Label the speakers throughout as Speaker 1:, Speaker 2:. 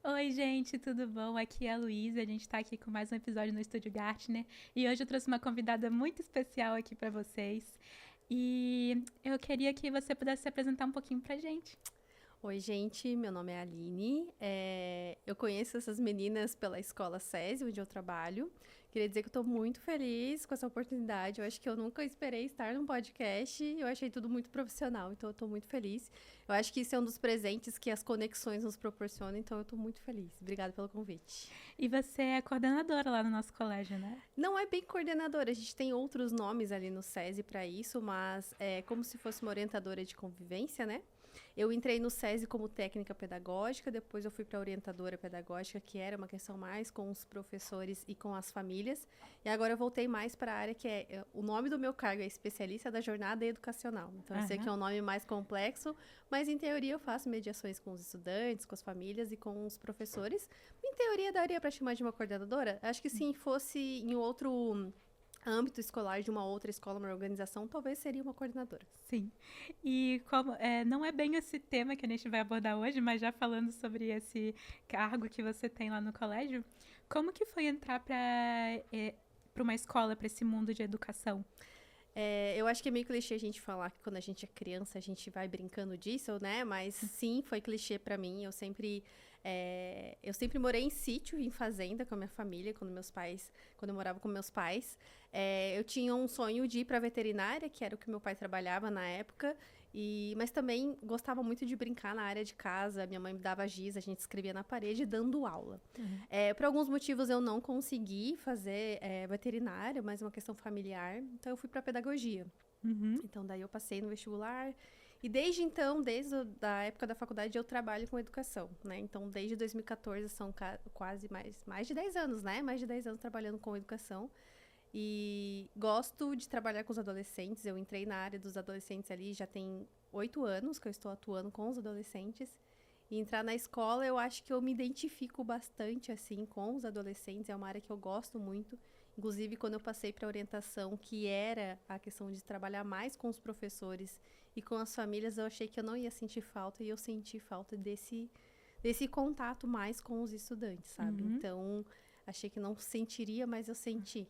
Speaker 1: Oi, gente, tudo bom? Aqui é a Luísa, a gente tá aqui com mais um episódio no Estúdio Gartner e hoje eu trouxe uma convidada muito especial aqui pra vocês e eu queria que você pudesse se apresentar um pouquinho pra gente.
Speaker 2: Oi, gente, meu nome é Aline. Eu conheço essas meninas pela escola SESI, onde eu trabalho. Queria dizer que eu estou muito feliz com essa oportunidade. Eu acho que eu nunca esperei estar num podcast. Eu achei tudo muito profissional, então eu estou muito feliz. Eu acho que isso é um dos presentes que as conexões nos proporcionam, então eu estou muito feliz. Obrigada pelo convite.
Speaker 1: E você é coordenadora lá no nosso colégio, né?
Speaker 2: Não é bem coordenadora, a gente tem outros nomes ali no SESI para isso, mas é como se fosse uma orientadora de convivência, né? Eu entrei no SESI como técnica pedagógica, depois eu fui para orientadora pedagógica, que era uma questão mais com os professores e com as famílias. E agora eu voltei mais para a área que o nome do meu cargo é especialista da jornada educacional. Então eu sei que
Speaker 1: Aham.
Speaker 2: é um nome mais complexo, mas em teoria eu faço mediações com os estudantes, com as famílias e com os professores. Em teoria daria para chamar de uma coordenadora? Acho que se fosse em outro âmbito escolar de uma outra escola, uma organização, talvez seria uma coordenadora.
Speaker 1: Sim. E como não é bem esse tema que a gente vai abordar hoje, mas já falando sobre esse cargo que você tem lá no colégio, como que foi entrar para uma escola, para esse mundo de educação?
Speaker 2: Eu acho que é meio clichê a gente falar que quando a gente é criança a gente vai brincando disso, né? Mas sim, foi clichê pra mim. Eu sempre morei em sítio, em fazenda com a minha família, quando eu morava com meus pais. Eu tinha um sonho de ir pra veterinária, que era o que meu pai trabalhava na época. Mas também gostava muito de brincar na área de casa. Minha mãe me dava giz, a gente escrevia na parede dando aula.
Speaker 1: Uhum.
Speaker 2: Por alguns motivos eu não consegui fazer veterinária, mas uma questão familiar. Então eu fui para pedagogia.
Speaker 1: Uhum.
Speaker 2: Então daí eu passei no vestibular. E desde então, a época da faculdade, eu trabalho com educação, né? Então, desde 2014 são quase mais de 10 anos, né? Mais de 10 anos trabalhando com educação. E gosto de trabalhar com os adolescentes. Eu entrei na área dos adolescentes ali já tem 8 anos que eu estou atuando com os adolescentes. E entrar na escola, eu acho que eu me identifico bastante assim com os adolescentes. É uma área que eu gosto muito. Inclusive, quando eu passei para orientação, que era a questão de trabalhar mais com os professores e com as famílias, eu achei que eu não ia sentir falta e eu senti falta desse contato mais com os estudantes, sabe?
Speaker 1: Uhum.
Speaker 2: Então, achei que não sentiria, mas eu senti.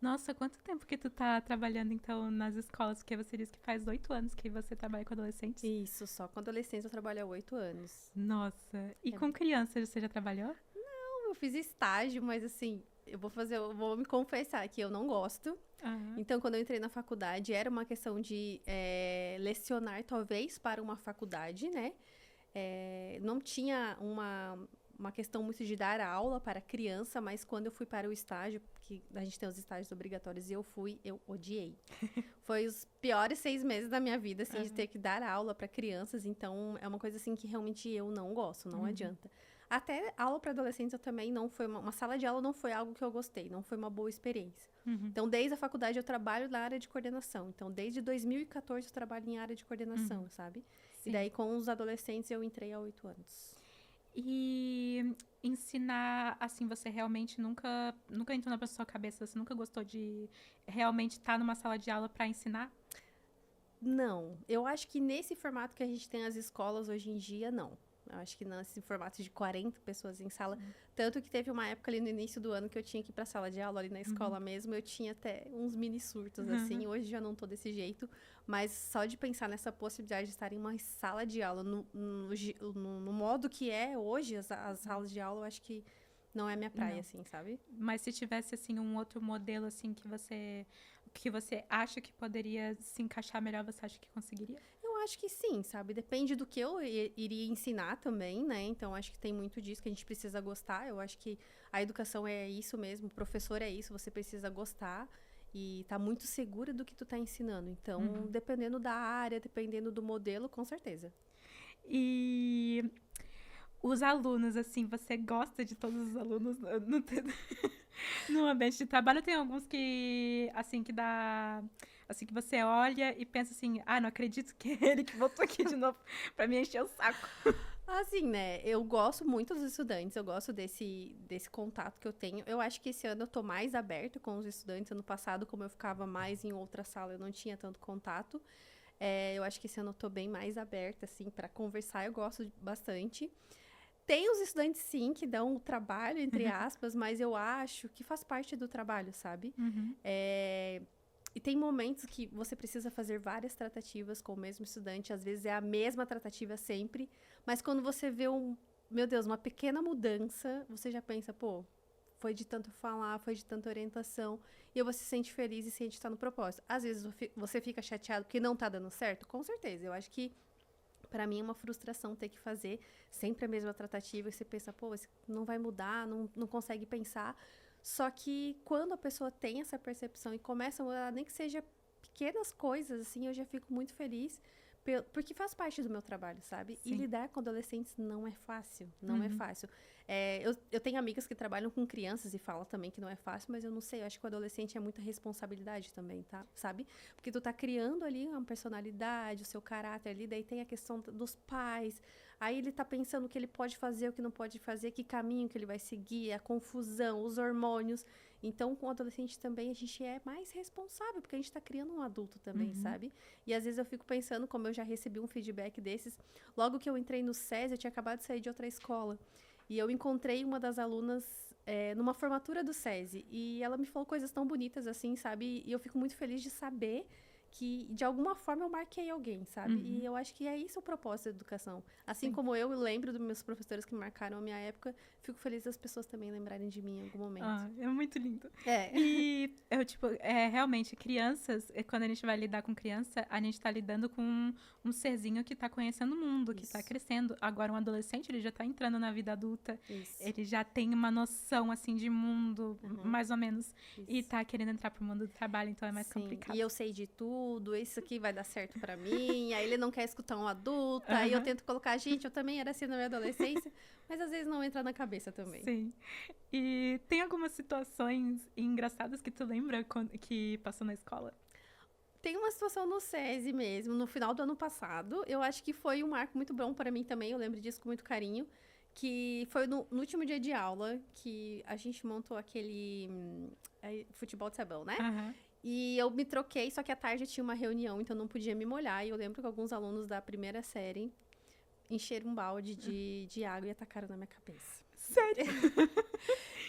Speaker 1: Nossa, quanto tempo que tu tá trabalhando então nas escolas? Porque você disse que faz 8 anos que você trabalha com adolescentes.
Speaker 2: Isso, só com adolescentes eu trabalho há 8 anos.
Speaker 1: Nossa, e
Speaker 2: É,
Speaker 1: com crianças você já trabalhou?
Speaker 2: eu fiz estágio, mas assim, eu vou me confessar que eu não gosto.
Speaker 1: Aham.
Speaker 2: Então, quando eu entrei na faculdade, era uma questão de lecionar, talvez, para uma faculdade, né? Não tinha uma questão muito de dar aula para criança, mas quando eu fui para o estágio, que a gente tem os estágios obrigatórios e eu odiei. Foi os piores 6 meses da minha vida, assim, de
Speaker 1: Aham.
Speaker 2: ter que dar aula para crianças. Então, é uma coisa, assim, que realmente eu não gosto, não
Speaker 1: Uhum.
Speaker 2: adianta. Até aula para adolescentes eu também não foi uma sala de aula não foi algo que eu gostei, não foi uma boa experiência.
Speaker 1: Uhum.
Speaker 2: Então, desde a faculdade eu trabalho na área de coordenação. Então, desde 2014 eu trabalho em área de coordenação,
Speaker 1: Uhum.
Speaker 2: sabe? E
Speaker 1: Sim.
Speaker 2: daí com os adolescentes eu entrei há 8 anos.
Speaker 1: E ensinar, assim, você realmente nunca entrou na sua cabeça, você nunca gostou de realmente estar numa sala de aula para ensinar?
Speaker 2: Não, eu acho que nesse formato que a gente tem as escolas hoje em dia, não. Eu acho que nesse formato de 40 pessoas em sala. Tanto que teve uma época ali no início do ano que eu tinha que ir pra sala de aula, ali na
Speaker 1: Uhum.
Speaker 2: escola mesmo. Eu tinha até uns mini surtos,
Speaker 1: Uhum.
Speaker 2: assim. Hoje já não tô desse jeito. Mas só de pensar nessa possibilidade de estar em uma sala de aula, no modo que é hoje, as salas de aula, eu acho que não é minha praia,
Speaker 1: Não.
Speaker 2: assim, sabe?
Speaker 1: Mas se tivesse assim um outro modelo assim que você acha que poderia se encaixar melhor, você acha que conseguiria?
Speaker 2: Eu acho que sim, sabe? Depende do que eu iria ensinar também, né? Então, acho que tem muito disso que a gente precisa gostar. Eu acho que a educação é isso mesmo, o professor é isso, você precisa gostar e tá muito segura do que tu tá ensinando. Então,
Speaker 1: Uhum.
Speaker 2: dependendo da área, dependendo do modelo, com certeza.
Speaker 1: E os alunos, assim, você gosta de todos os alunos no ambiente de trabalho? Tem alguns que, assim, que dá. Assim, que você olha e pensa assim: ah, não acredito que é ele que voltou aqui de novo pra me encher o saco.
Speaker 2: Assim, né? Eu gosto muito dos estudantes, eu gosto desse contato que eu tenho. Eu acho que esse ano eu tô mais aberta com os estudantes. Ano passado, como eu ficava mais em outra sala, eu não tinha tanto contato. Eu acho que esse ano eu tô bem mais aberta, assim, para conversar. Eu gosto bastante. Tem os estudantes, sim, que dão o trabalho, entre aspas, mas eu acho que faz parte do trabalho, sabe?
Speaker 1: Uhum.
Speaker 2: E tem momentos que você precisa fazer várias tratativas com o mesmo estudante, às vezes é a mesma tratativa sempre, mas quando você vê meu Deus, uma pequena mudança, você já pensa, pô, foi de tanto falar, foi de tanta orientação, e você se sente feliz e sente estar no propósito. Às vezes você fica chateado porque não tá dando certo, com certeza. Eu acho que pra mim é uma frustração ter que fazer sempre a mesma tratativa e você pensa, pô, isso não vai mudar, não consegue pensar. Só que quando a pessoa tem essa percepção e começa a mudar, nem que seja pequenas coisas, assim, eu já fico muito feliz. Porque faz parte do meu trabalho, sabe? E
Speaker 1: Sim.
Speaker 2: lidar com adolescentes não é fácil. Não é
Speaker 1: Uhum.
Speaker 2: fácil. Eu tenho amigas que trabalham com crianças e falam também que não é fácil, mas eu não sei. Eu acho que o adolescente é muita responsabilidade também, tá? Sabe? Porque tu tá criando ali uma personalidade, o seu caráter ali, daí tem a questão dos pais. Aí ele tá pensando o que ele pode fazer, o que não pode fazer, que caminho que ele vai seguir, a confusão, os hormônios. Então, com o adolescente também, a gente é mais responsável, porque a gente tá criando um adulto também,
Speaker 1: Uhum.
Speaker 2: sabe? E às vezes eu fico pensando, como eu já recebi um feedback desses, logo que eu entrei no SESI, eu tinha acabado de sair de outra escola. E eu encontrei uma das alunas numa formatura do SESI. E ela me falou coisas tão bonitas assim, sabe? E eu fico muito feliz de saber que, de alguma forma, eu marquei alguém, sabe?
Speaker 1: Uhum.
Speaker 2: E eu acho que é isso o propósito da educação. Assim
Speaker 1: Sim.
Speaker 2: como eu lembro dos meus professores que marcaram a minha época, fico feliz das pessoas também lembrarem de mim em algum momento.
Speaker 1: Ah, é muito lindo.
Speaker 2: É.
Speaker 1: E eu, tipo, realmente, crianças, quando a gente vai lidar com criança, a gente tá lidando com um serzinho que tá conhecendo o mundo, que tá
Speaker 2: Isso.
Speaker 1: crescendo. Agora, um adolescente, ele já tá entrando na vida adulta.
Speaker 2: Isso.
Speaker 1: Ele já tem uma noção, assim, de mundo, mais ou menos. E
Speaker 2: Isso.
Speaker 1: tá querendo entrar pro mundo do trabalho, então é mais
Speaker 2: Sim,
Speaker 1: complicado.
Speaker 2: e eu sei de tudo, isso aqui vai dar certo pra mim, aí ele não quer escutar um adulto, aí eu
Speaker 1: Aham.
Speaker 2: tento colocar, gente, eu também era assim na minha adolescência, mas às vezes não entra na cabeça também.
Speaker 1: Sim. E tem algumas situações engraçadas que tu lembra que passou na escola?
Speaker 2: Tem uma situação no SESI mesmo, no final do ano passado, eu acho que foi um marco muito bom para mim também, eu lembro disso com muito carinho, que foi no último dia de aula que a gente montou aquele futebol de sabão, né?
Speaker 1: Aham.
Speaker 2: E eu me troquei, só que à tarde tinha uma reunião, então não podia me molhar. E eu lembro que alguns alunos da primeira série encheram um balde de água e atacaram na minha cabeça.
Speaker 1: Sério?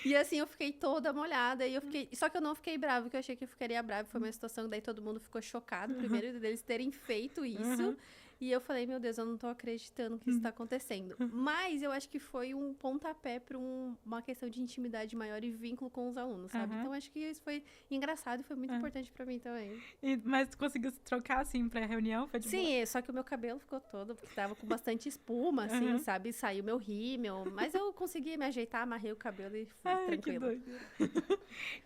Speaker 2: E assim, eu fiquei toda molhada e eu fiquei... Só que eu não fiquei brava, porque eu achei que eu ficaria brava. Foi uma situação que daí todo mundo ficou chocado, primeiro, deles terem feito isso. E eu falei, meu Deus, eu não tô acreditando que isso tá acontecendo. Mas eu acho que foi um pontapé pra uma questão de intimidade maior e vínculo com os alunos, sabe?
Speaker 1: Aham.
Speaker 2: Então, acho que isso foi engraçado e foi muito importante pra mim também.
Speaker 1: Mas tu conseguiu se trocar, assim, pra reunião? Foi de boa?
Speaker 2: Sim, só que o meu cabelo ficou todo, porque tava com bastante espuma, assim, sabe? Saiu meu rímel, mas eu consegui me ajeitar, amarrei o cabelo e fui
Speaker 1: Ai, que
Speaker 2: tranquila.
Speaker 1: doido.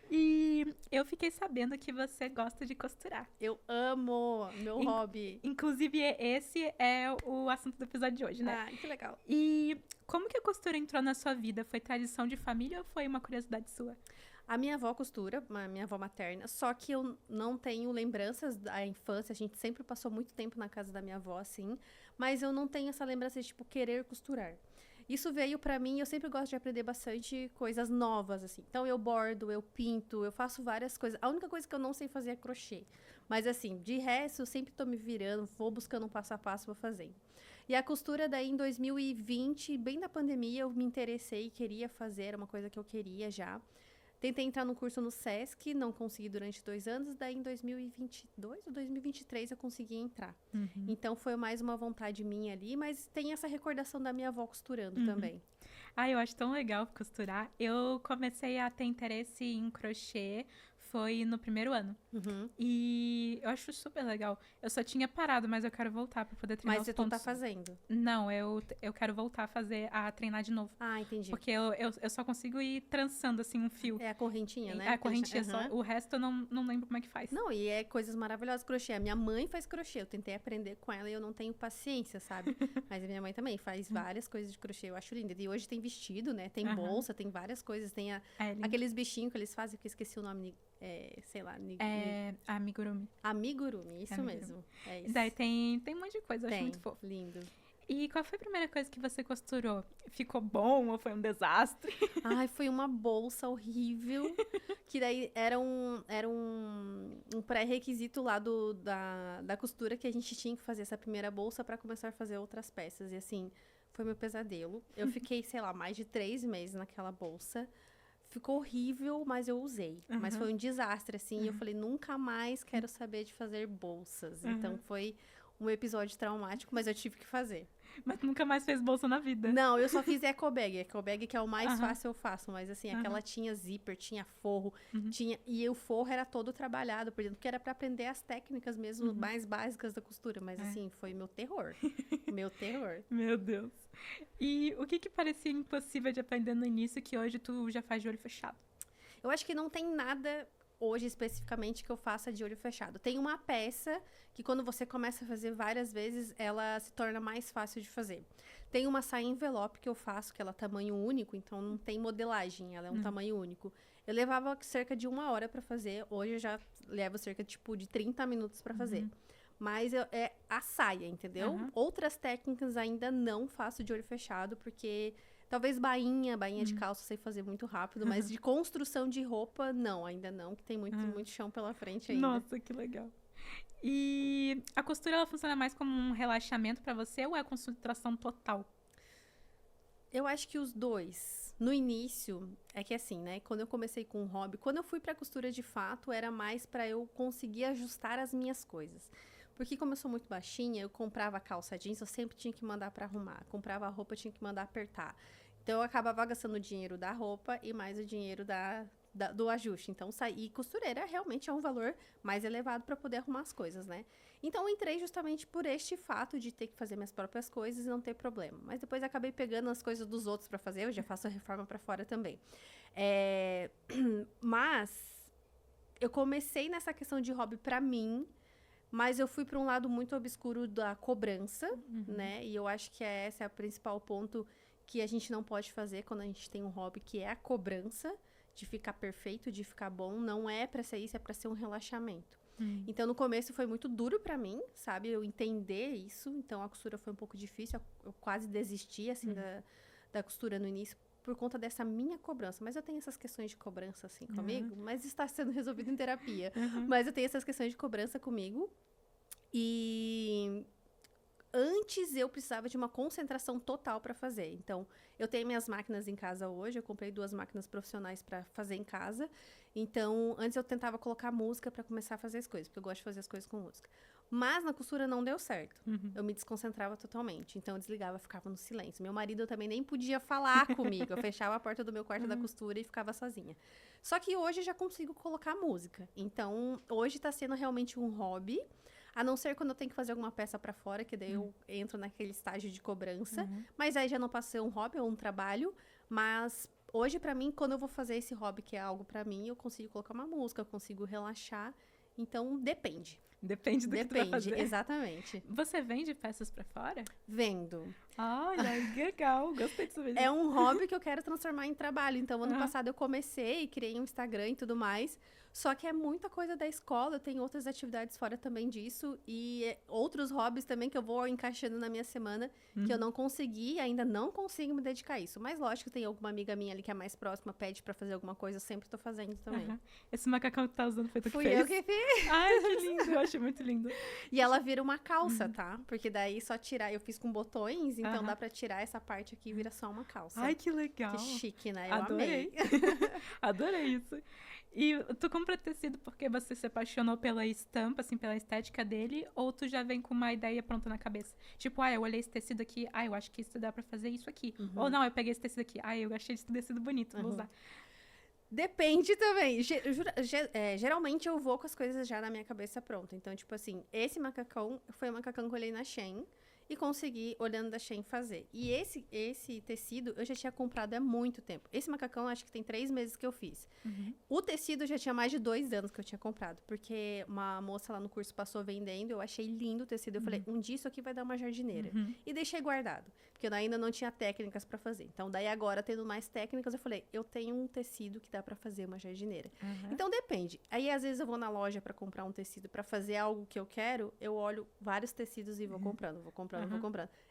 Speaker 1: E eu fiquei sabendo que você gosta de costurar.
Speaker 2: Eu amo meu hobby.
Speaker 1: Inclusive, esse é o assunto do episódio de hoje, né?
Speaker 2: Ah, que legal.
Speaker 1: E como que a costura entrou na sua vida? Foi tradição de família ou foi uma curiosidade sua?
Speaker 2: A minha avó costura, a minha avó materna, só que eu não tenho lembranças da infância, a gente sempre passou muito tempo na casa da minha avó, assim, mas eu não tenho essa lembrança de, tipo, querer costurar. Isso veio pra mim, eu sempre gosto de aprender bastante coisas novas, assim. Então, eu bordo, eu pinto, eu faço várias coisas. A única coisa que eu não sei fazer é crochê. Mas, assim, de resto, eu sempre tô me virando, vou buscando um passo a passo, vou fazendo. E a costura, daí, em 2020, bem na pandemia, eu me interessei, queria fazer, era uma coisa que eu queria já. Tentei entrar no curso no SESC, não consegui durante 2 anos, daí em 2022 ou 2023 eu consegui entrar. Então foi mais uma vontade minha ali, mas tem essa recordação da minha avó costurando também.
Speaker 1: Ah, eu acho tão legal costurar. Eu comecei a ter interesse em crochê, foi no primeiro ano. E eu acho super legal. Eu só tinha parado, mas eu quero voltar pra poder treinar
Speaker 2: Mas
Speaker 1: os
Speaker 2: tu tá
Speaker 1: pontos.
Speaker 2: fazendo?
Speaker 1: Não, eu quero voltar a treinar de novo.
Speaker 2: Ah, entendi.
Speaker 1: Porque eu só consigo ir trançando, assim, um fio.
Speaker 2: É a correntinha, né?
Speaker 1: A correntinha só.
Speaker 2: Aham.
Speaker 1: O resto eu não lembro como é que faz.
Speaker 2: Não, e é coisas maravilhosas crochê. A minha mãe faz crochê, eu tentei aprender com ela e eu não tenho paciência, sabe? Mas a minha mãe também faz várias coisas de crochê, eu acho linda. E hoje tem vestido, né? Tem bolsa, tem várias coisas. Tem
Speaker 1: lindo.
Speaker 2: aqueles bichinhos que eles fazem, que eu esqueci o nome, sei lá.
Speaker 1: Amigurumi.
Speaker 2: Amigurumi, isso
Speaker 1: Amigurumi.
Speaker 2: mesmo. É isso.
Speaker 1: Daí tem um monte de coisa, eu acho
Speaker 2: Tem,
Speaker 1: muito fofo.
Speaker 2: lindo.
Speaker 1: E qual foi a primeira coisa que você costurou? Ficou bom ou foi um desastre?
Speaker 2: Ai, foi uma bolsa horrível, que daí era um pré-requisito lá da costura que a gente tinha que fazer essa primeira bolsa para começar a fazer outras peças. E assim, Foi meu pesadelo. Eu fiquei, sei lá, mais de 3 meses naquela bolsa. Ficou horrível, mas eu usei. Mas foi um desastre, assim. E eu falei, nunca mais quero saber de fazer bolsas. Então, foi um episódio traumático, mas eu tive que fazer.
Speaker 1: Mas nunca mais fez bolsa na vida.
Speaker 2: Não, eu só fiz eco bag. Eco bag que é o mais fácil eu faço. Mas, assim, aquela tinha zíper, tinha forro. E o forro era todo trabalhado por dentro. Porque era pra aprender as técnicas mesmo, mais básicas da costura. Mas, assim, foi meu terror. Meu terror.
Speaker 1: Meu Deus. E o que parecia impossível de aprender no início que hoje tu já faz de olho fechado?
Speaker 2: Eu acho que não tem nada hoje especificamente que eu faça de olho fechado. Tem uma peça que quando você começa a fazer várias vezes, ela se torna mais fácil de fazer. Tem uma saia envelope que eu faço, que ela é tamanho único, então não tem modelagem, ela é um tamanho único. Eu levava cerca de 1 hora pra fazer, hoje eu já levo cerca de 30 minutos pra fazer. Mas é a saia, entendeu? Outras técnicas ainda não faço de olho fechado, porque talvez bainha de calça eu sei fazer muito rápido, mas de construção de roupa, não, ainda não, que tem muito chão pela frente ainda.
Speaker 1: Nossa, que legal. E a costura, ela funciona mais como um relaxamento pra você ou é concentração total?
Speaker 2: Eu acho que os dois. No início, é que assim, né? Quando eu comecei com o hobby, quando eu fui pra costura de fato, era mais pra eu conseguir ajustar as minhas coisas. Porque como eu sou muito baixinha, eu comprava calça jeans, eu sempre tinha que mandar pra arrumar. Comprava roupa, eu tinha que mandar apertar. Então, eu acabava gastando o dinheiro da roupa e mais o dinheiro do ajuste. Então, e costureira realmente é um valor mais elevado para poder arrumar as coisas, né? Então, eu entrei justamente por este fato de ter que fazer minhas próprias coisas e não ter problema. Mas depois acabei pegando as coisas dos outros para fazer. Eu já faço a reforma para fora também. Mas eu comecei nessa questão de hobby para mim, mas eu fui para um lado muito obscuro da cobrança, né? E eu acho que esse é o principal ponto que a gente não pode fazer quando a gente tem um hobby, que é a cobrança de ficar perfeito, de ficar bom. Não é pra ser isso, é pra ser um relaxamento. Então, no começo foi muito duro pra mim, sabe? Eu entender isso. Então, a costura foi um pouco difícil. Eu quase desisti, assim, da costura no início por conta dessa minha cobrança. Mas eu tenho essas questões de cobrança, assim, comigo. Mas está sendo resolvido em terapia. Mas eu tenho essas questões de cobrança comigo. E antes eu precisava de uma concentração total para fazer. Então, eu tenho minhas máquinas em casa hoje. Eu comprei 2 máquinas profissionais para fazer em casa. Então, antes eu tentava colocar música para começar a fazer as coisas, porque eu gosto de fazer as coisas com música. Mas na costura não deu certo. Eu me desconcentrava totalmente. Então, eu desligava, ficava no silêncio. Meu marido também nem podia falar comigo. Eu fechava a porta do meu quarto da costura e ficava sozinha. Só que hoje eu já consigo colocar música. Então, hoje tá sendo realmente um hobby. A não ser quando eu tenho que fazer alguma peça pra fora, que daí eu entro naquele estágio de cobrança. Mas aí já não passa a ser um hobby ou um trabalho. Mas hoje, pra mim, quando eu vou fazer esse hobby, que é algo pra mim, eu consigo colocar uma música, eu consigo relaxar. Então, depende.
Speaker 1: Depende do que tu vai fazer.
Speaker 2: Exatamente.
Speaker 1: Você vende peças pra fora?
Speaker 2: Vendo.
Speaker 1: Olha, legal. Gostei de saber disso.
Speaker 2: É um hobby que eu quero transformar em trabalho. Então, ano passado eu comecei, criei um Instagram e tudo mais. Só que é muita coisa da escola, eu tenho outras atividades fora também disso. E outros hobbies também que eu vou encaixando na minha semana, que eu não consegui, ainda não consigo me dedicar a isso. Mas lógico, tem alguma amiga minha ali que é mais próxima, pede pra fazer alguma coisa, eu sempre tô fazendo também.
Speaker 1: Esse macacão que tá usando foi tu que
Speaker 2: Fui
Speaker 1: fez?
Speaker 2: eu que fiz.
Speaker 1: Ai, que lindo. Eu achei muito lindo.
Speaker 2: E ela vira uma calça, tá? Porque daí só tirar, eu fiz com botões, então dá pra tirar essa parte aqui e vira só uma calça.
Speaker 1: Ai, que legal.
Speaker 2: Que chique, né? Eu
Speaker 1: Adorei.
Speaker 2: amei.
Speaker 1: Adorei isso. E tu compra tecido porque você se apaixonou pela estampa, assim, pela estética dele? Ou tu já vem com uma ideia pronta na cabeça? Tipo, eu olhei esse tecido aqui, eu acho que isso dá pra fazer isso aqui. Ou não, eu peguei esse tecido aqui, eu achei esse tecido bonito, vou usar.
Speaker 2: Depende também. Geralmente eu vou com as coisas já na minha cabeça pronta. Então, tipo assim, esse macacão foi um macacão que eu olhei na Shein e consegui, olhando da Shein, fazer. E esse tecido eu já tinha comprado há muito tempo. Esse macacão, acho que tem 3 meses que eu fiz. O tecido já tinha mais de 2 anos que eu tinha comprado. Porque uma moça lá no curso passou vendendo, eu achei lindo o tecido. Eu falei, um dia isso aqui vai dar uma jardineira. E deixei guardado. Porque eu ainda não tinha técnicas pra fazer. Então, daí agora, tendo mais técnicas, eu falei, eu tenho um tecido que dá pra fazer uma jardineira. Então, depende. Aí, às vezes, eu vou na loja pra comprar um tecido pra fazer algo que eu quero, eu olho vários tecidos e vou comprando, vou comprando.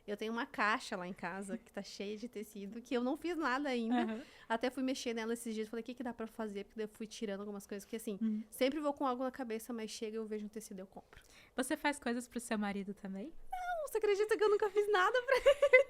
Speaker 2: Eu tenho uma caixa lá em casa que tá cheia de tecido, que eu não fiz nada ainda. Até fui mexer nela esses dias, falei, o que dá pra fazer? Porque daí eu fui tirando algumas coisas, porque assim, sempre vou com algo na cabeça, mas chega, eu vejo um tecido, eu compro.
Speaker 1: Você faz coisas pro seu marido também?
Speaker 2: você acredita que eu nunca fiz nada pra ele?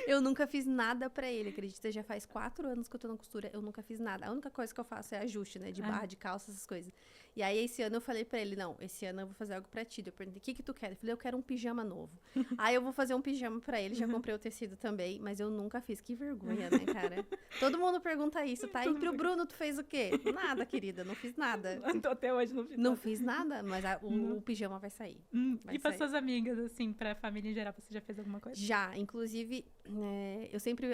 Speaker 2: Eu nunca fiz nada pra ele, acredita? Já faz 4 anos que eu tô na costura, eu nunca fiz nada. A única coisa que eu faço é ajuste, né? De barra, de calça, essas coisas. E aí, esse ano eu falei pra ele, não, esse ano eu vou fazer algo pra ti. Eu perguntei, o que que tu quer? Ele falou, eu quero um pijama novo. Aí eu vou fazer um pijama pra ele, já comprei o tecido também, mas eu nunca fiz. Que vergonha, né, cara? Todo mundo pergunta isso, tá? E pro Bruno, tu fez o quê? Nada, querida, não fiz nada.
Speaker 1: Até hoje não fiz
Speaker 2: Não
Speaker 1: nada.
Speaker 2: fiz nada, mas o pijama vai sair. Vai
Speaker 1: E para
Speaker 2: sair.
Speaker 1: suas amigas, assim, pra família em geral, você já fez alguma coisa?
Speaker 2: Já, inclusive,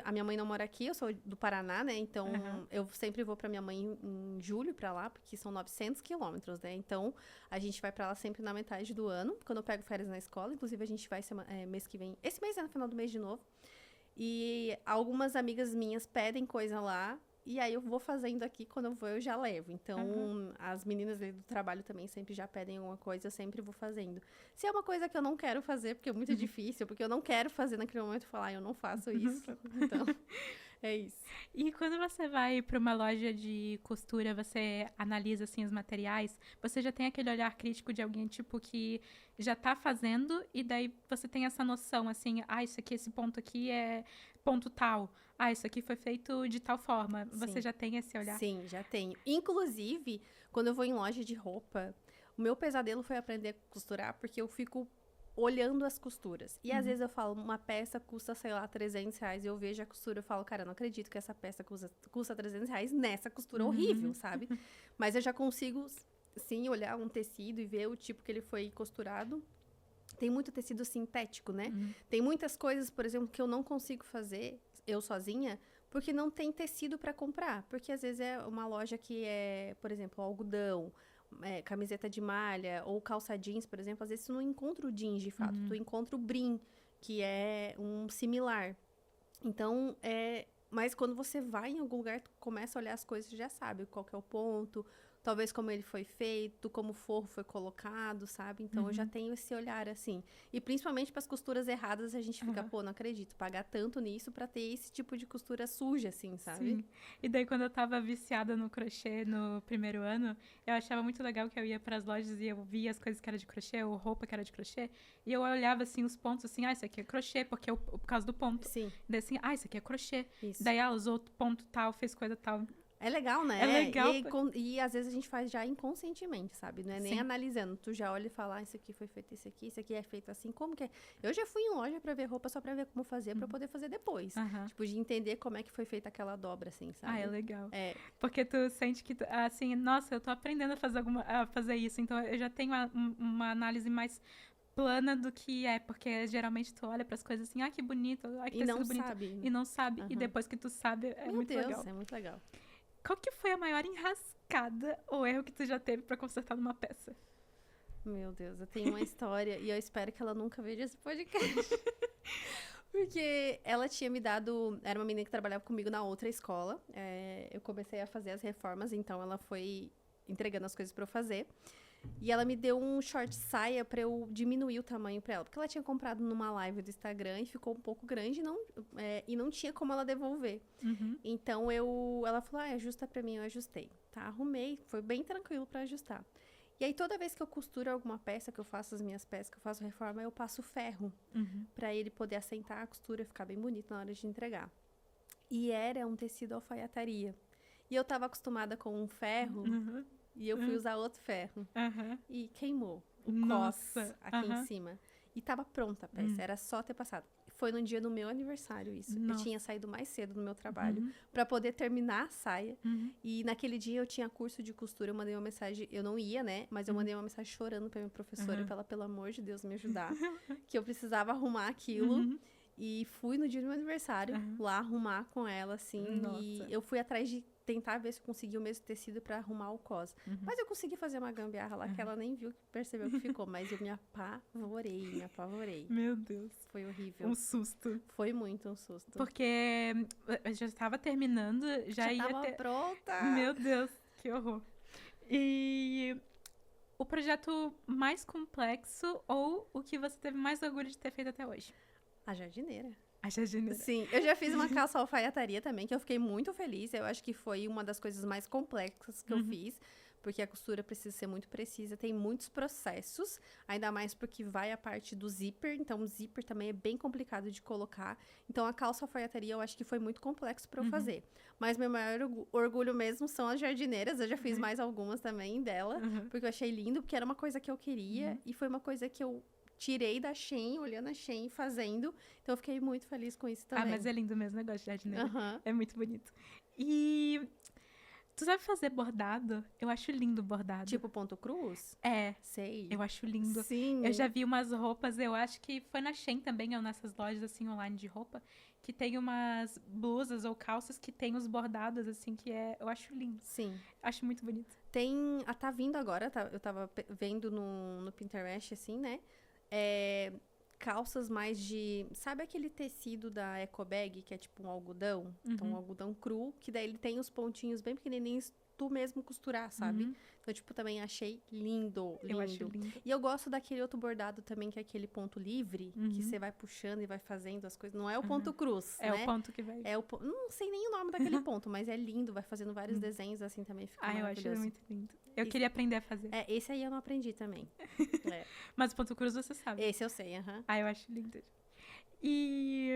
Speaker 2: a minha mãe não mora aqui, eu sou do Paraná, né? Então, eu sempre vou pra minha mãe em julho pra lá, porque são 900 quilômetros, né? Então, a gente vai pra lá sempre na metade do ano, quando eu pego férias na escola. Inclusive, a gente vai mês que vem, esse mês é no final do mês de novo. E algumas amigas minhas pedem coisa lá, e aí eu vou fazendo aqui, quando eu vou eu já levo. Então, as meninas do trabalho também sempre já pedem alguma coisa, eu sempre vou fazendo. Se é uma coisa que eu não quero fazer, porque é muito difícil, porque eu não quero fazer naquele momento, falar, eu não faço isso. Então, é isso.
Speaker 1: E quando você vai para uma loja de costura, você analisa, assim, os materiais, você já tem aquele olhar crítico de alguém, tipo, que já tá fazendo, e daí você tem essa noção, assim, isso aqui, esse ponto aqui é ponto tal. Isso aqui foi feito de tal forma. Você
Speaker 2: Sim.
Speaker 1: já tem esse olhar?
Speaker 2: Sim, já tenho. Inclusive, quando eu vou em loja de roupa, o meu pesadelo foi aprender a costurar, porque eu fico olhando as costuras. E às vezes eu falo, uma peça custa, sei lá, R$300, e eu vejo a costura, eu falo, cara, eu não acredito que essa peça custa R$300 nessa costura horrível, sabe? Mas eu já consigo, sim, olhar um tecido e ver o tipo que ele foi costurado. Tem muito tecido sintético, né? Tem muitas coisas, por exemplo, que eu não consigo fazer, eu sozinha, porque não tem tecido para comprar. Porque às vezes é uma loja que é, por exemplo, algodão, camiseta de malha ou calça jeans, por exemplo. Às vezes tu não encontra o jeans de fato, tu encontra o brim, que é um similar. Então, mas quando você vai em algum lugar, tu começa a olhar as coisas e já sabe qual que é o ponto, talvez como ele foi feito, como o forro foi colocado, sabe? Então, eu já tenho esse olhar, assim. E principalmente para as costuras erradas, a gente fica, pô, não acredito, pagar tanto nisso para ter esse tipo de costura suja, assim, sabe?
Speaker 1: Sim. E daí, quando eu tava viciada no crochê no primeiro ano, eu achava muito legal que eu ia pras lojas e eu via as coisas que era de crochê, ou roupa que era de crochê, e eu olhava, assim, os pontos, assim, isso aqui é crochê, porque por causa do ponto.
Speaker 2: Sim.
Speaker 1: Daí, assim, isso aqui é crochê.
Speaker 2: Isso.
Speaker 1: Daí, usou ponto tal, fez coisa tal.
Speaker 2: É legal, né?
Speaker 1: É legal.
Speaker 2: E às vezes a gente faz já inconscientemente, sabe? Não é nem
Speaker 1: Sim.
Speaker 2: analisando. Tu já olha e fala, isso aqui foi feito isso aqui é feito assim. Como que é? Eu já fui em loja pra ver roupa só pra ver como fazer, pra poder fazer depois. Tipo, de entender como é que foi feita aquela dobra, assim, sabe?
Speaker 1: É legal.
Speaker 2: É.
Speaker 1: Porque tu sente que, assim, nossa, eu tô aprendendo a fazer isso. Então, eu já tenho uma análise mais plana do que porque geralmente tu olha pras coisas assim, que bonito, que
Speaker 2: E não
Speaker 1: tecido bonito.
Speaker 2: sabe.
Speaker 1: E não sabe. E depois que tu sabe,
Speaker 2: Meu
Speaker 1: muito
Speaker 2: Deus,
Speaker 1: legal.
Speaker 2: é muito legal.
Speaker 1: Qual que foi a maior enrascada ou erro que tu já teve pra consertar numa peça?
Speaker 2: Meu Deus, eu tenho uma história e eu espero que ela nunca veja esse podcast. Porque ela tinha me dado... Era uma menina que trabalhava comigo na outra escola. Eu comecei a fazer as reformas, então ela foi entregando as coisas pra eu fazer. E ela me deu um short saia pra eu diminuir o tamanho pra ela. Porque ela tinha comprado numa live do Instagram e ficou um pouco grande e não tinha como ela devolver. Então, ela falou, ajusta pra mim, eu ajustei. Tá, arrumei, foi bem tranquilo pra ajustar. E aí, toda vez que eu costuro alguma peça, que eu faço as minhas peças, que eu faço reforma, eu passo ferro. Pra ele poder assentar a costura, ficar bem bonito na hora de entregar. E era um tecido alfaiataria. E eu tava acostumada com um ferro... E eu fui usar outro ferro. E queimou o cos aqui em cima. E tava pronta a peça. Era só ter passado. Foi no dia do meu aniversário isso.
Speaker 1: Nossa.
Speaker 2: Eu tinha saído mais cedo do meu trabalho pra poder terminar a saia. E naquele dia eu tinha curso de costura. Eu mandei uma mensagem. Eu não ia, né? Mas eu mandei uma mensagem chorando pra minha professora. Pra ela, pelo amor de Deus, me ajudar. Que eu precisava arrumar aquilo. E fui no dia do meu aniversário lá arrumar com ela, assim.
Speaker 1: Nossa.
Speaker 2: E eu fui atrás de tentar ver se eu conseguia o mesmo tecido pra arrumar o cos. Mas eu consegui fazer uma gambiarra lá que ela nem viu, percebeu que ficou. Mas eu me apavorei.
Speaker 1: Meu Deus.
Speaker 2: Foi horrível.
Speaker 1: Um susto.
Speaker 2: Foi muito um susto.
Speaker 1: Porque eu já estava terminando, já ia
Speaker 2: tava
Speaker 1: ter...
Speaker 2: pronta!
Speaker 1: Meu Deus, que horror. E o projeto mais complexo ou o que você teve mais orgulho de ter feito até hoje?
Speaker 2: A jardineira.
Speaker 1: A jardineira.
Speaker 2: Sim, eu já fiz uma calça alfaiataria também, que eu fiquei muito feliz. Eu acho que foi uma das coisas mais complexas que eu fiz. porque a costura precisa ser muito precisa, tem muitos processos, ainda mais porque vai a parte do zíper, então o zíper também é bem complicado de colocar. Então a calça alfaiataria eu acho que foi muito complexo para eu fazer. Mas meu maior orgulho mesmo são as jardineiras, eu já fiz mais algumas também dela, porque eu achei lindo, porque era uma coisa que eu queria e foi uma coisa que eu tirei da Shein, olhando a Shein e fazendo. Então eu fiquei muito feliz com isso também.
Speaker 1: Ah, mas é lindo mesmo o negócio de jardineira. É muito bonito. E tu sabe fazer bordado? Eu acho lindo bordado.
Speaker 2: Tipo ponto cruz?
Speaker 1: É.
Speaker 2: Sei.
Speaker 1: Eu acho lindo.
Speaker 2: Sim.
Speaker 1: Eu já vi umas roupas, eu acho que foi na Shein também, ou nessas lojas assim online de roupa, que tem umas blusas ou calças que tem os bordados assim, que eu acho lindo.
Speaker 2: Sim.
Speaker 1: Acho muito bonito.
Speaker 2: Tá vindo agora, eu tava vendo no Pinterest assim, né? Calças mais de... Sabe aquele tecido da Eco Bag, que é tipo um algodão? Então, um algodão cru, que daí ele tem os pontinhos bem pequenininhos, tu mesmo costurar, sabe? Então, tipo, também achei lindo.
Speaker 1: Eu acho lindo.
Speaker 2: E eu gosto daquele outro bordado também, que é aquele ponto livre, que você vai puxando e vai fazendo as coisas. Não é o ponto cruz,
Speaker 1: É
Speaker 2: né?
Speaker 1: o ponto que vai...
Speaker 2: Não sei nem o nome daquele ponto, mas é lindo. Vai fazendo vários desenhos assim também, fica maravilhoso.
Speaker 1: Eu acho muito lindo. Eu queria aprender a fazer.
Speaker 2: Esse aí eu não aprendi também.
Speaker 1: Mas o ponto cruz você sabe.
Speaker 2: Esse eu sei,
Speaker 1: Eu acho lindo. E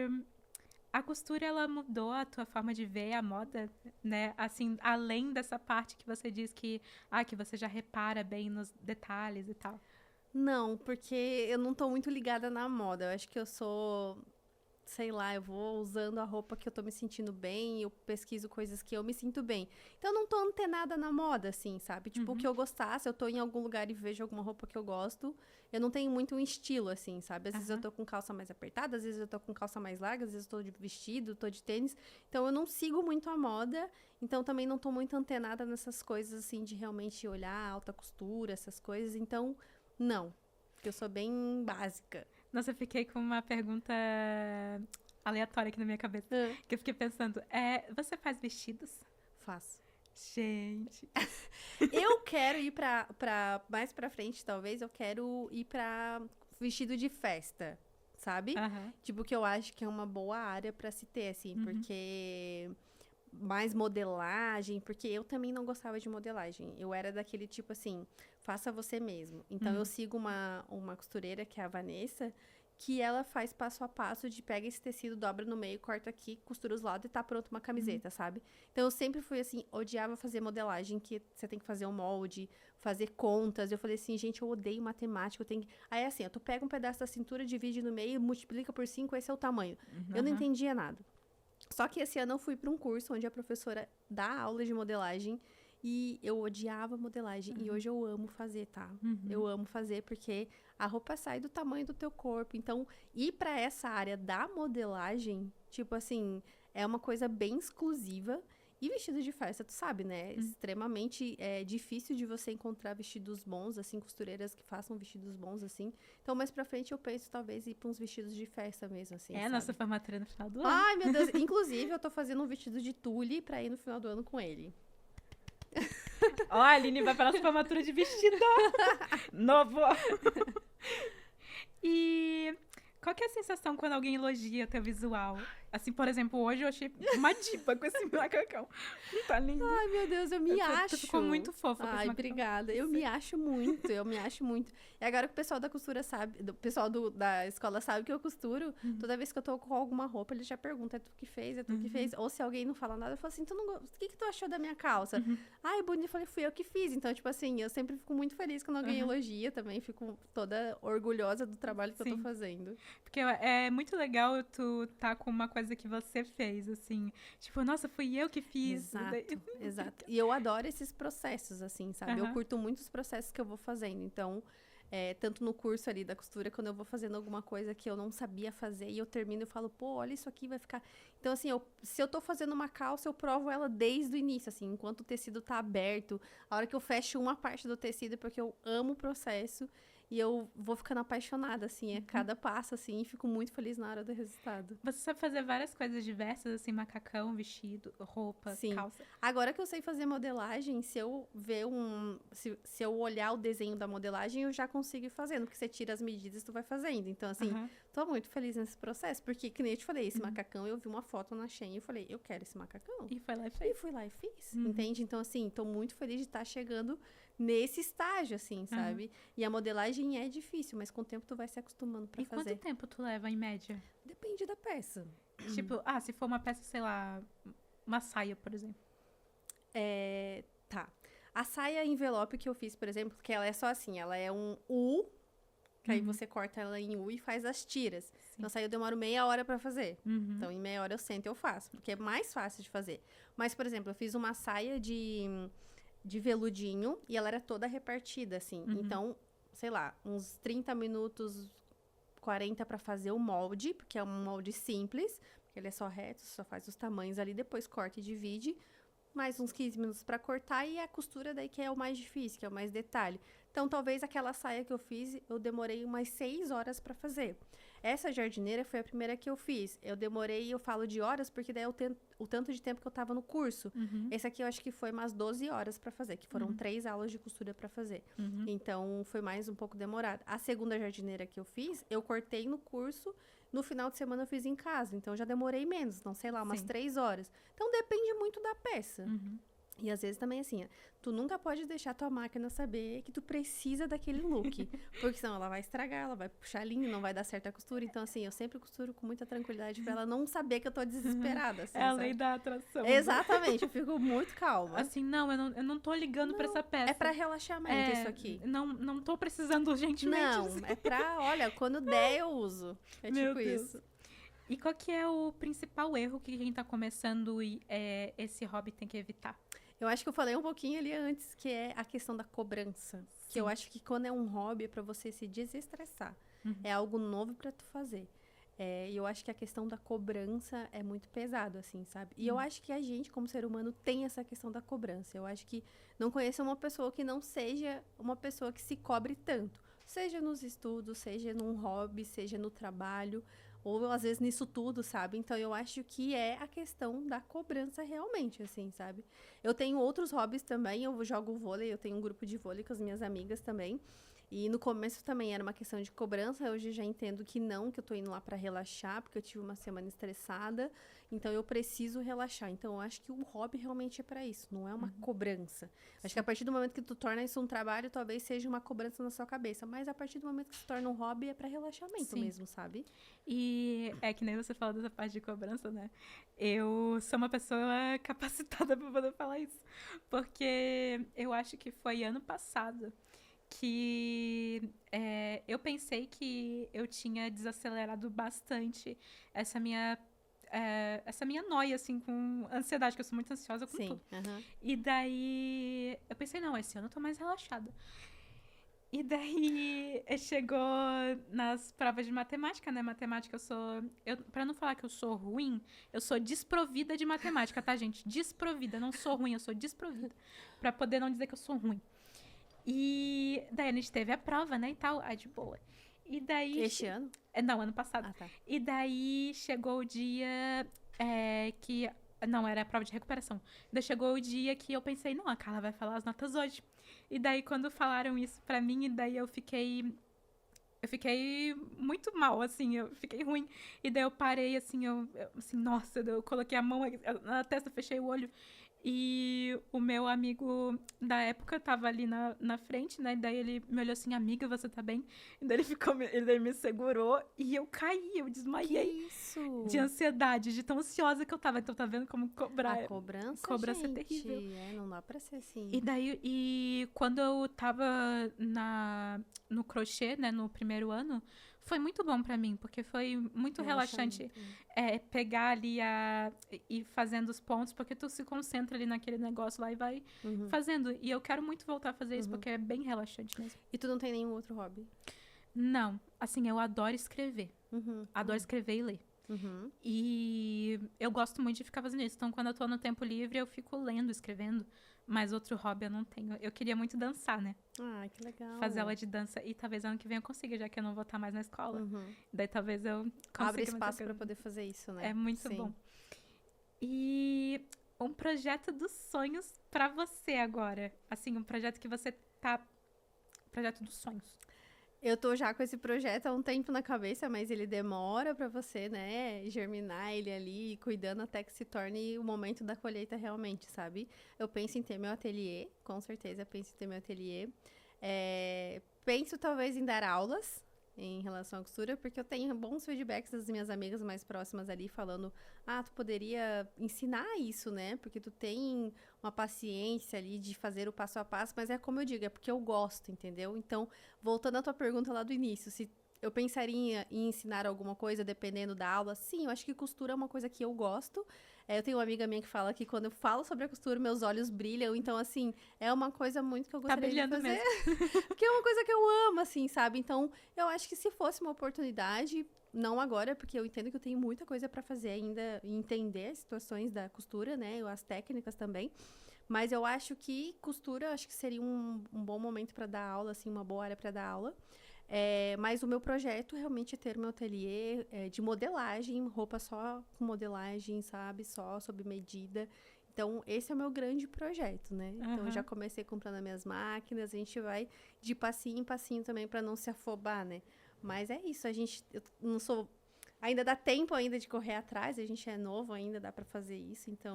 Speaker 1: a costura, ela mudou a tua forma de ver a moda, né? Assim, além dessa parte que você diz que você já repara bem nos detalhes e tal.
Speaker 2: Não, porque eu não tô muito ligada na moda. Eu acho que eu sou... Sei lá, eu vou usando a roupa que eu tô me sentindo bem, eu pesquiso coisas que eu me sinto bem. Então, eu não tô antenada na moda, assim, sabe? Tipo, o que eu gostasse, eu tô em algum lugar e vejo alguma roupa que eu gosto, eu não tenho muito um estilo, assim, sabe? Às vezes eu tô com calça mais apertada, às vezes eu tô com calça mais larga, às vezes eu tô de vestido, tô de tênis. Então, eu não sigo muito a moda, então também não tô muito antenada nessas coisas, assim, de realmente olhar alta costura, essas coisas. Então, não. Porque eu sou bem básica.
Speaker 1: Nossa, eu fiquei com uma pergunta aleatória aqui na minha cabeça. Que eu fiquei pensando, você faz vestidos?
Speaker 2: Faço.
Speaker 1: Gente.
Speaker 2: Eu quero ir mais pra frente, talvez, eu quero ir pra vestido de festa, sabe? Tipo, que eu acho que é uma boa área pra se ter, assim, porque... Mais modelagem, porque eu também não gostava de modelagem. Eu era daquele tipo assim, faça você mesmo. Então, eu sigo uma costureira, que é a Vanessa, que ela faz passo a passo de pega esse tecido, dobra no meio, corta aqui, costura os lados e tá pronto uma camiseta, sabe? Então, eu sempre fui assim, odiava fazer modelagem, que você tem que fazer um molde, fazer contas. Eu falei assim, gente, eu odeio matemática, eu tenho que... Aí, assim, tu pega um pedaço da cintura, divide no meio, multiplica por 5, esse é o tamanho. Eu não entendia nada. Só que esse ano eu fui para um curso onde a professora dá aula de modelagem e eu odiava modelagem. E hoje eu amo fazer, tá? Eu amo fazer porque a roupa sai do tamanho do teu corpo. Então, ir para essa área da modelagem, tipo assim, é uma coisa bem exclusiva. E vestido de festa, tu sabe, né? Extremamente difícil de você encontrar vestidos bons, assim, costureiras que façam vestidos bons, assim. Então, mais pra frente, eu penso, talvez, ir pra uns vestidos de festa mesmo, assim, sabe?
Speaker 1: Nossa formatura no final do ano.
Speaker 2: Ai, meu Deus. Inclusive, eu tô fazendo um vestido de tule pra ir no final do ano com ele.
Speaker 1: Ó, a Aline vai pra nossa formatura de vestido novo. E... Qual que é a sensação quando alguém elogia teu visual? Assim, por exemplo, hoje eu achei uma diva com esse macacão. Não tá lindo?
Speaker 2: Ai, meu Deus, eu me acho.
Speaker 1: Tu ficou muito fofa com esse
Speaker 2: Ai,
Speaker 1: macacão.
Speaker 2: obrigada. Eu me acho muito, eu me acho muito. E agora que o pessoal da costura sabe, o pessoal da escola sabe que eu costuro, toda vez que eu tô com alguma roupa, eles já perguntam, é tu que fez, é tu que fez? Ou se alguém não fala nada, eu falo assim, o que tu achou da minha calça? Ai, bonito, eu falei, fui eu que fiz. Então, tipo assim, eu sempre fico muito feliz quando alguém elogia também, fico toda orgulhosa do trabalho que eu tô fazendo.
Speaker 1: Porque é muito legal tu tá com uma coisa que você fez, assim. Tipo, nossa, fui eu que fiz.
Speaker 2: Exato. E eu adoro esses processos, assim, sabe? Eu curto muito os processos que eu vou fazendo. Então, tanto no curso ali da costura, quando eu vou fazendo alguma coisa que eu não sabia fazer e eu termino e falo, pô, olha isso aqui, vai ficar... Então, assim, se eu tô fazendo uma calça, eu provo ela desde o início, assim, enquanto o tecido tá aberto. A hora que eu fecho uma parte do tecido, porque eu amo o processo. E eu vou ficando apaixonada, assim, a cada passo, assim, e fico muito feliz na hora do resultado.
Speaker 1: Você sabe fazer várias coisas diversas, assim, macacão, vestido, roupa,
Speaker 2: Sim.
Speaker 1: calça.
Speaker 2: Agora que eu sei fazer modelagem, se eu ver se eu olhar o desenho da modelagem, eu já consigo ir fazendo, porque você tira as medidas e tu vai fazendo. Então, assim,
Speaker 1: Aham.
Speaker 2: tô muito feliz nesse processo, porque, que nem eu te falei, esse macacão, eu vi uma foto na Shein e eu falei, eu quero esse macacão.
Speaker 1: E foi lá e
Speaker 2: E
Speaker 1: fez.
Speaker 2: fui lá e fiz, entende? Então, assim, tô muito feliz de estar chegando nesse estágio, assim, sabe? E a modelagem é difícil, mas com o tempo tu vai se acostumando pra
Speaker 1: E
Speaker 2: fazer.
Speaker 1: quanto tempo tu leva, em média?
Speaker 2: Depende da peça.
Speaker 1: Tipo, se for uma peça, sei lá, uma saia, por exemplo.
Speaker 2: Tá. A saia envelope que eu fiz, por exemplo, que ela é só assim, ela é um U, que aí você corta ela em U e faz as tiras. Então, essa aí eu demoro meia hora pra fazer. Então, em meia hora eu sento e eu faço, porque é mais fácil de fazer. Mas, por exemplo, eu fiz uma saia de veludinho e ela era toda repartida, assim. Então, sei lá, uns 30 minutos, 40 pra fazer o molde, porque é um molde simples, porque ele é só reto, você só faz os tamanhos ali, depois corta e divide. Mais uns 15 minutos pra cortar e a costura daí que é o mais difícil, que é o mais detalhe. Então, talvez aquela saia que eu fiz, eu demorei umas 6 horas pra fazer. Essa jardineira foi a primeira que eu fiz. Eu demorei, eu falo de horas, porque daí o tanto de tempo que eu tava no curso. Esse aqui eu acho que foi umas 12 horas pra fazer, que foram 3 aulas de costura pra fazer. Então, foi mais um pouco demorado. A segunda jardineira que eu fiz, eu cortei no curso. No final de semana eu fiz em casa, então já demorei menos, não sei lá, umas 3 horas. Então depende muito da peça. E às vezes também assim, tu nunca pode deixar tua máquina saber que tu precisa daquele look. Porque senão ela vai estragar, ela vai puxar linha, não vai dar certa costura. Então assim, eu sempre costuro com muita tranquilidade pra ela não saber que eu tô desesperada. Assim,
Speaker 1: É a
Speaker 2: sabe?
Speaker 1: lei da atração.
Speaker 2: Exatamente, eu fico muito calma.
Speaker 1: Assim, não, eu não tô ligando pra essa peça.
Speaker 2: É pra relaxamento isso aqui.
Speaker 1: Não tô precisando urgentemente.
Speaker 2: Não, é pra, olha, quando der eu uso. É
Speaker 1: Meu
Speaker 2: tipo
Speaker 1: Deus.
Speaker 2: isso.
Speaker 1: E qual que é o principal erro que quem tá começando esse hobby tem que evitar?
Speaker 2: Eu acho que eu falei um pouquinho ali antes, que é a questão da cobrança. Que eu acho que quando é um hobby é pra você se desestressar. É algo novo pra tu fazer. E eu acho que a questão da cobrança é muito pesado, assim, sabe? E eu acho que a gente, como ser humano, tem essa questão da cobrança. Eu acho que não conheço uma pessoa que não seja uma pessoa que se cobre tanto. Seja nos estudos, seja num hobby, seja no trabalho, ou às vezes nisso tudo, sabe? Então eu acho que é a questão da cobrança realmente, assim, sabe? Eu tenho outros hobbies também, eu jogo vôlei, eu tenho um grupo de vôlei com as minhas amigas também. E no começo também era uma questão de cobrança, hoje já entendo que não, que eu tô indo lá pra relaxar, porque eu tive uma semana estressada, então eu preciso relaxar. Então eu acho que o hobby realmente é pra isso, não é uma cobrança. Acho que a partir do momento que tu torna isso um trabalho, talvez seja uma cobrança na sua cabeça, mas a partir do momento que se torna um hobby é pra relaxamento mesmo, sabe?
Speaker 1: E é que nem você falou dessa parte de cobrança, né? Eu sou uma pessoa capacitada pra poder falar isso. Porque eu acho que foi ano passado que eu pensei que eu tinha desacelerado bastante essa minha noia, assim, com ansiedade, que eu sou muito ansiosa com tudo. E daí eu pensei, não, esse ano eu tô mais relaxada. E daí chegou nas provas de matemática, né? Matemática pra não falar que eu sou ruim, eu sou desprovida de matemática, tá, gente? Desprovida, não sou ruim, eu sou desprovida. Pra poder não dizer que eu sou ruim. E daí a gente teve a prova, né, e tal, de boa. E daí...
Speaker 2: Este ano?
Speaker 1: Não, ano passado.
Speaker 2: Ah, tá.
Speaker 1: E daí chegou o dia que... Não, era a prova de recuperação. Daí chegou o dia que eu pensei, não, a Carla vai falar as notas hoje. E daí quando falaram isso pra mim, e daí eu fiquei muito mal, assim, eu fiquei ruim. E daí eu parei, assim, assim, nossa, eu coloquei a mão na testa, fechei o olho. E o meu amigo da época tava ali na frente, né? E daí ele me olhou assim, amiga, você tá bem? E daí ele me segurou e eu caí, eu desmaiei.
Speaker 2: Que isso?
Speaker 1: De ansiedade, de tão ansiosa que eu tava. Então tá vendo como cobrar.
Speaker 2: A cobrança,
Speaker 1: Cobrança
Speaker 2: gente,
Speaker 1: é terrível.
Speaker 2: não dá pra ser assim.
Speaker 1: E daí, quando eu tava no crochê, né, no primeiro ano, foi muito bom pra mim, porque foi muito relaxante pegar ali e fazendo os pontos, porque tu se concentra ali naquele negócio lá e vai fazendo. E eu quero muito voltar a fazer isso, porque é bem relaxante mesmo.
Speaker 2: E tu não tem nenhum outro hobby?
Speaker 1: Não, assim, eu adoro escrever. Adoro escrever e ler. E eu gosto muito de ficar fazendo isso. Então, quando eu tô no tempo livre, eu fico lendo, escrevendo. Mas outro hobby eu não tenho. Eu queria muito dançar, né?
Speaker 2: Ah, que legal.
Speaker 1: Fazer aula de dança. E talvez ano que vem eu consiga, já que eu não vou estar mais na escola.
Speaker 2: Uhum.
Speaker 1: Daí talvez eu consiga.
Speaker 2: Abre
Speaker 1: mais
Speaker 2: espaço
Speaker 1: coisa.
Speaker 2: para poder fazer isso, né?
Speaker 1: É muito
Speaker 2: Sim.
Speaker 1: bom. E um projeto dos sonhos pra você agora. Assim, um projeto que você tá... Projeto dos sonhos.
Speaker 2: Eu tô já com esse projeto há um tempo na cabeça, mas ele demora pra você, né, germinar ele ali, cuidando até que se torne o momento da colheita realmente, sabe? Eu penso em ter meu ateliê, com certeza penso em ter meu ateliê. Penso talvez em dar aulas em relação à costura, porque eu tenho bons feedbacks das minhas amigas mais próximas ali, falando, tu poderia ensinar isso, né? Porque tu tem uma paciência ali de fazer o passo a passo, mas é como eu digo, é porque eu gosto, entendeu? Então, voltando à tua pergunta lá do início, se eu pensaria em ensinar alguma coisa dependendo da aula, sim, eu acho que costura é uma coisa que eu gosto. Eu tenho uma amiga minha que fala que quando eu falo sobre a costura, meus olhos brilham. Então, assim, é uma coisa muito que eu
Speaker 1: Tá
Speaker 2: gostaria de
Speaker 1: brilhando
Speaker 2: fazer.
Speaker 1: mesmo.
Speaker 2: Porque é uma coisa que eu amo, assim, sabe? Então, eu acho que se fosse uma oportunidade, não agora, porque eu entendo que eu tenho muita coisa pra fazer ainda, e entender as situações da costura, né? As técnicas também. Mas eu acho que costura, acho que seria um bom momento para dar aula, assim, uma boa área para dar aula. Mas o meu projeto realmente é ter meu ateliê de modelagem, roupa só com modelagem, sabe? Só sob medida. Então, esse é o meu grande projeto, né? Então, eu já comecei comprando as minhas máquinas, a gente vai de passinho em passinho também para não se afobar, né? Mas é isso, eu não sou... Ainda dá tempo ainda de correr atrás, a gente é novo ainda, dá para fazer isso, então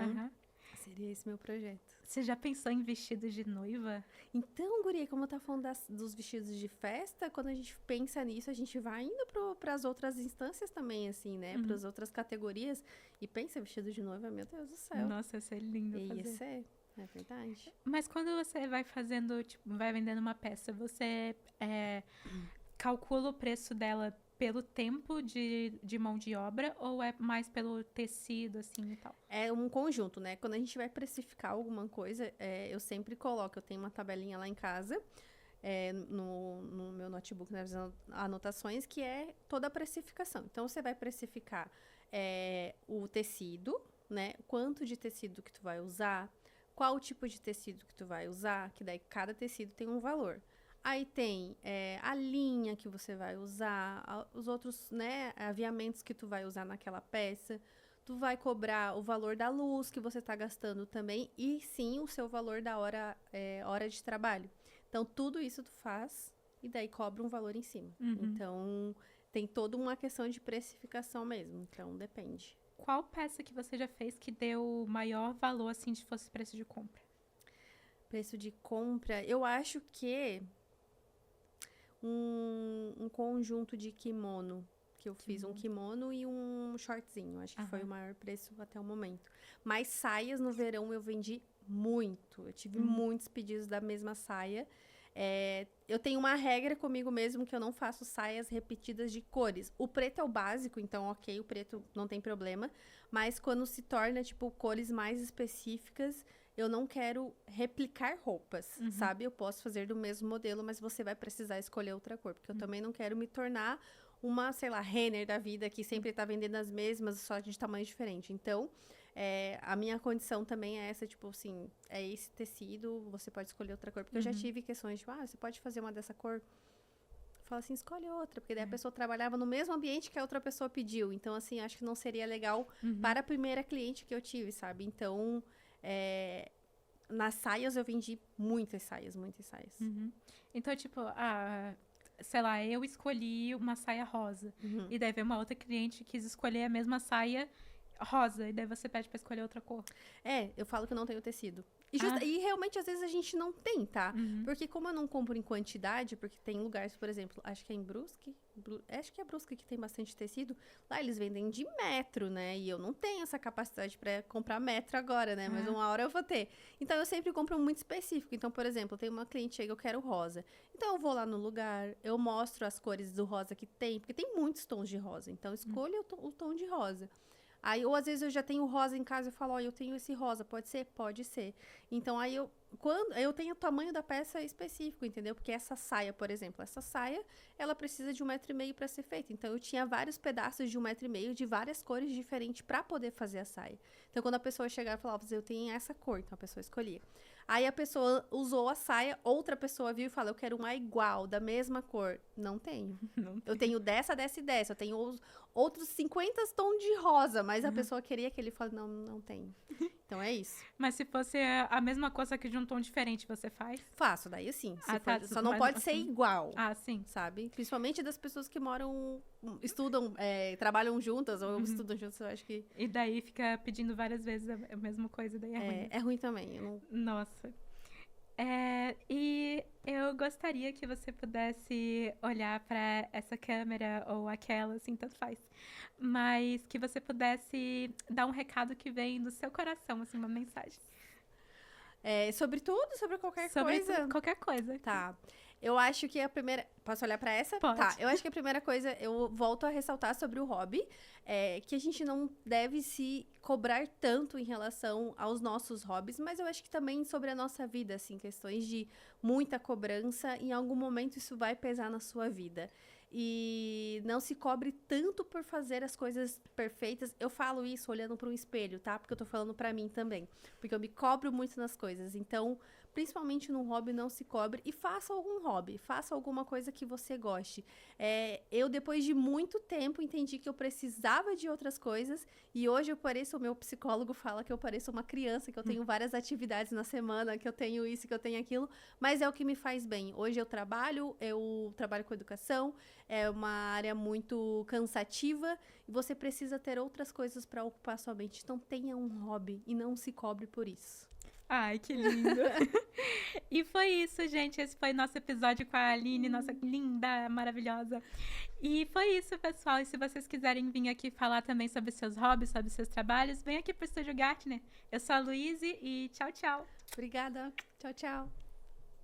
Speaker 2: seria esse meu projeto.
Speaker 1: Você já pensou em vestido de noiva?
Speaker 2: Então, guria, como eu tava falando dos vestidos de festa, quando a gente pensa nisso, a gente vai indo para as outras instâncias também, assim, né? Para as outras categorias. E pensa, vestido de noiva, meu Deus do céu.
Speaker 1: Nossa, ia ser lindo fazer.
Speaker 2: Ia ser, é verdade.
Speaker 1: Mas quando você vai fazendo, tipo, vai vendendo uma peça, você calcula o preço dela pelo tempo de mão de obra ou é mais pelo tecido, assim, e tal? É
Speaker 2: um conjunto, né? Quando a gente vai precificar alguma coisa, eu sempre coloco, eu tenho uma tabelinha lá em casa, no meu notebook, nas anotações, que é toda a precificação. Então, você vai precificar o tecido, né? Quanto de tecido que tu vai usar, qual o tipo de tecido que tu vai usar, que daí cada tecido tem um valor. Aí tem a linha que você vai usar, os outros, né, aviamentos que tu vai usar naquela peça. Tu vai cobrar o valor da luz que você está gastando também e sim o seu valor da hora de trabalho. Então, tudo isso tu faz e daí cobra um valor em cima. Então, tem toda uma questão de precificação mesmo. Então, depende.
Speaker 1: Qual peça que você já fez que deu maior valor, assim, se fosse preço de compra?
Speaker 2: Preço de compra, eu acho que um conjunto de kimono, que eu fiz um kimono e um shortzinho, acho que foi o maior preço até o momento. Mas saias no verão eu vendi muito, eu tive muitos pedidos da mesma saia. Eu tenho uma regra comigo mesmo que eu não faço saias repetidas de cores. O preto é o básico, então ok, o preto não tem problema, mas quando se torna, tipo, cores mais específicas, eu não quero replicar roupas, sabe? Eu posso fazer do mesmo modelo, mas você vai precisar escolher outra cor, porque eu também não quero me tornar uma, sei lá, Renner da vida, que sempre tá vendendo as mesmas, só de tamanho diferente. Então, a minha condição também é essa, tipo assim, é esse tecido, você pode escolher outra cor. Porque eu já tive questões, tipo, você pode fazer uma dessa cor? Fala assim, escolhe outra, porque daí a pessoa trabalhava no mesmo ambiente que a outra pessoa pediu. Então, assim, acho que não seria legal para a primeira cliente que eu tive, sabe? Então, nas saias eu vendi muitas saias, muitas saias.
Speaker 1: Então, tipo, sei lá, eu escolhi uma saia rosa. E daí veio uma outra cliente que quis escolher a mesma saia rosa. E daí você pede pra escolher outra cor.
Speaker 2: Eu falo que eu não tenho tecido. E realmente, às vezes, a gente não tem, tá? Porque como eu não compro em quantidade, porque tem lugares, por exemplo, acho que é em Brusque, acho que é Brusque que tem bastante tecido, lá eles vendem de metro, né? E eu não tenho essa capacidade pra comprar metro agora, né? Mas uma hora eu vou ter. Então, eu sempre compro muito específico. Então, por exemplo, tem uma cliente chega, eu quero rosa. Então, eu vou lá no lugar, eu mostro as cores do rosa que tem, porque tem muitos tons de rosa. Então, escolha o tom de rosa. Aí, ou às vezes eu já tenho rosa em casa e falo, eu tenho esse rosa, pode ser? Pode ser. Então, aí eu quando eu tenho o tamanho da peça específico, entendeu? Porque essa saia, por exemplo, ela precisa de 1,5 m para ser feita. Então, eu tinha vários pedaços de 1,5 m de várias cores diferentes para poder fazer a saia. Então, quando a pessoa chegava e falava, eu tenho essa cor, então a pessoa escolhia. Aí a pessoa usou a saia, outra pessoa viu e falou, eu quero uma igual, da mesma cor. Não tenho.
Speaker 1: Não
Speaker 2: Eu tenho dessa, dessa e dessa. Eu tenho outros 50 tons de rosa, mas a pessoa queria que ele falasse, não, não tenho. Então é isso.
Speaker 1: Mas se fosse a mesma coisa que de um tom diferente, você faz?
Speaker 2: Faço, daí sim.
Speaker 1: Tá.
Speaker 2: Só não
Speaker 1: Mas,
Speaker 2: pode ser
Speaker 1: assim,
Speaker 2: igual.
Speaker 1: sim.
Speaker 2: Sabe? Principalmente das pessoas que moram, estudam, trabalham juntas ou estudam juntas, eu acho que...
Speaker 1: E daí fica pedindo várias vezes a mesma coisa, daí é ruim.
Speaker 2: É ruim também.
Speaker 1: Nossa. E eu gostaria que você pudesse olhar para essa câmera ou aquela, assim, tanto faz. Mas que você pudesse dar um recado que vem do seu coração, assim, uma mensagem.
Speaker 2: Sobre tudo? Sobre qualquer
Speaker 1: Sobre
Speaker 2: coisa?
Speaker 1: qualquer coisa.
Speaker 2: Tá. Eu acho que a primeira... Posso olhar pra essa?
Speaker 1: Pode.
Speaker 2: Tá. Eu acho que a primeira coisa, eu volto a ressaltar sobre o hobby, que a gente não deve se cobrar tanto em relação aos nossos hobbies, mas eu acho que também sobre a nossa vida, assim, questões de muita cobrança, em algum momento isso vai pesar na sua vida. E não se cobre tanto por fazer as coisas perfeitas. Eu falo isso olhando para um espelho, tá? Porque eu tô falando pra mim também. Porque eu me cobro muito nas coisas. Então, principalmente no hobby, não se cobre. E faça algum hobby. Faça alguma coisa que você goste. Eu, depois de muito tempo, entendi que eu precisava de outras coisas. E hoje eu pareço, o meu psicólogo fala que eu pareço uma criança, que eu tenho várias atividades na semana, que eu tenho isso, que eu tenho aquilo. Mas é o que me faz bem. Hoje eu trabalho com educação. É uma área muito cansativa e você precisa ter outras coisas para ocupar sua mente. Então, tenha um hobby e não se cobre por isso.
Speaker 1: Ai, que lindo. E foi isso, gente. Esse foi nosso episódio com a Aline, nossa linda, maravilhosa. E foi isso, pessoal. E se vocês quiserem vir aqui falar também sobre seus hobbies, sobre seus trabalhos, vem aqui pro Estúdio Gartner. Eu sou a Luíse e tchau, tchau.
Speaker 2: Obrigada. Tchau, tchau.